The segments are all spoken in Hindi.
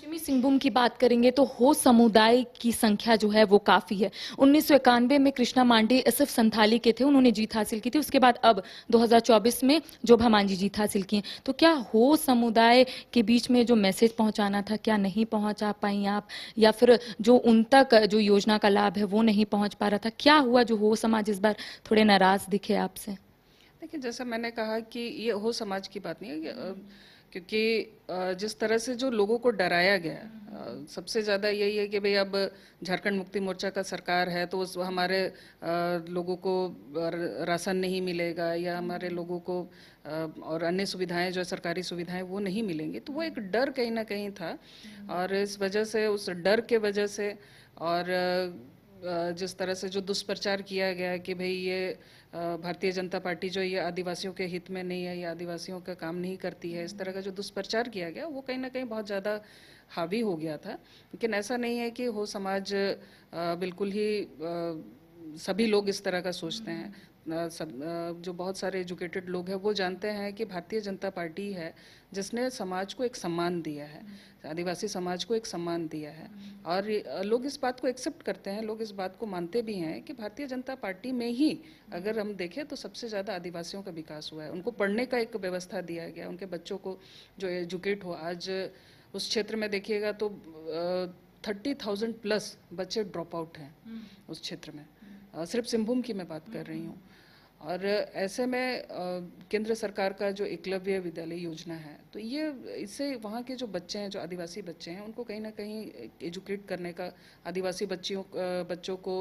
पश्चिमी सिंहभूम की बात करेंगे तो हो समुदाय की संख्या जो है वो काफी है। 1991 में कृष्णा मांडे सिर्फ संथाली के थे, उन्होंने जीत हासिल की थी। उसके बाद अब 2024 में जोभा मांझी जीत हासिल की है। तो क्या हो समुदाय के बीच में जो मैसेज पहुंचाना था, क्या नहीं पहुंचा पाई आप, या फिर जो उन तक जो योजना का लाभ है वो नहीं पहुंच पा रहा था? क्या हुआ जो हो समाज इस बार थोड़े नाराज दिखे आपसे? देखिए, जैसा मैंने कहा कि ये हो समाज की बात नहीं है क्योंकि जिस तरह से जो लोगों को डराया गया, सबसे ज़्यादा यही है कि भाई अब झारखंड मुक्ति मोर्चा का सरकार है तो उस हमारे लोगों को राशन नहीं मिलेगा या हमारे लोगों को और अन्य सुविधाएं जो सरकारी सुविधाएं वो नहीं मिलेंगी, तो वो एक डर कहीं ना कहीं था। और इस वजह से, उस डर के वजह से और जिस तरह से जो दुष्प्रचार किया गया कि भाई ये भारतीय जनता पार्टी जो ये आदिवासियों के हित में नहीं है, ये आदिवासियों का काम नहीं करती है, इस तरह का जो दुष्प्रचार किया गया वो कहीं ना कहीं बहुत ज़्यादा हावी हो गया था। लेकिन ऐसा नहीं है कि हो समाज बिल्कुल ही सभी लोग इस तरह का सोचते हैं। जो बहुत सारे एजुकेटेड लोग हैं वो जानते हैं कि भारतीय जनता पार्टी है जिसने समाज को एक सम्मान दिया है, आदिवासी समाज को एक सम्मान दिया है। और लोग इस बात को एक्सेप्ट करते हैं, लोग इस बात को मानते भी हैं कि भारतीय जनता पार्टी में ही अगर हम देखें तो सबसे ज़्यादा आदिवासियों का विकास हुआ है। उनको पढ़ने का एक व्यवस्था दिया गया, उनके बच्चों को जो एजुकेट हो। आज उस क्षेत्र में देखिएगा तो 30,000 प्लस बच्चे ड्रॉप आउट हैं उस क्षेत्र में। सिर्फ सिंहभूम की मैं बात कर रही हूँ। और ऐसे में केंद्र सरकार का जो एकलव्य विद्यालय योजना है, तो ये इससे वहाँ के जो बच्चे हैं, जो आदिवासी बच्चे हैं, उनको कहीं ना कहीं एजुकेट करने का, आदिवासी बच्चों को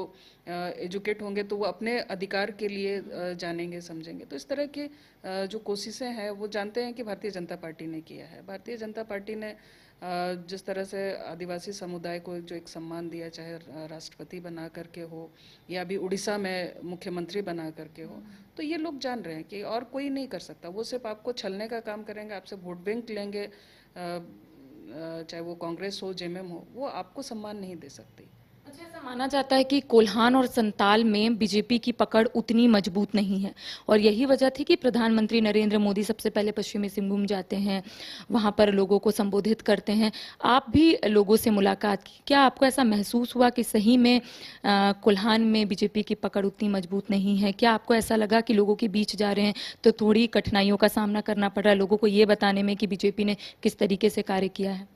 एजुकेट होंगे तो वो अपने अधिकार के लिए जानेंगे, समझेंगे। तो इस तरह की जो कोशिशें हैं वो जानते हैं कि भारतीय जनता पार्टी ने किया है। भारतीय जनता पार्टी ने जिस तरह से आदिवासी समुदाय को जो एक सम्मान दिया, चाहे राष्ट्रपति बना करके हो या अभी उड़ीसा में मुख्यमंत्री बना करके हो, तो ये लोग जान रहे हैं कि और कोई नहीं कर सकता। वो सिर्फ आपको छलने का काम करेंगे, आपसे वोट बैंक लेंगे, चाहे वो कांग्रेस हो, जेएमएम हो, वो आपको सम्मान नहीं दे सकती। अच्छा, ऐसा माना जाता है कि कोल्हान और संताल में बीजेपी की पकड़ उतनी मजबूत नहीं है, और यही वजह थी कि प्रधानमंत्री नरेंद्र मोदी सबसे पहले पश्चिमी सिंहभूम जाते हैं, वहां पर लोगों को संबोधित करते हैं। आप भी लोगों से मुलाकात की, क्या आपको ऐसा महसूस हुआ कि सही में कोल्हान में बीजेपी की पकड़ उतनी मजबूत नहीं है? क्या आपको ऐसा लगा कि लोगों के बीच जा रहे हैं तो थोड़ी कठिनाइयों का सामना करना पड़ रहा है लोगों को ये बताने में कि बीजेपी ने किस तरीके से कार्य किया है?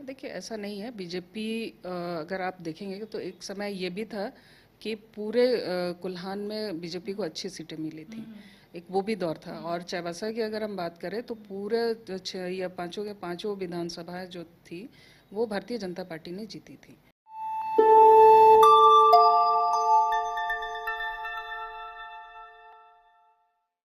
देखिए, ऐसा नहीं है। बीजेपी, अगर आप देखेंगे तो एक समय ये भी था कि पूरे कोल्हान में बीजेपी को अच्छी सीटें मिली थी, एक वो भी दौर था। और चाईबासा की अगर हम बात करें तो पूरे छः या पाँचों के पाँचों विधानसभाएं जो थी वो भारतीय जनता पार्टी ने जीती थी।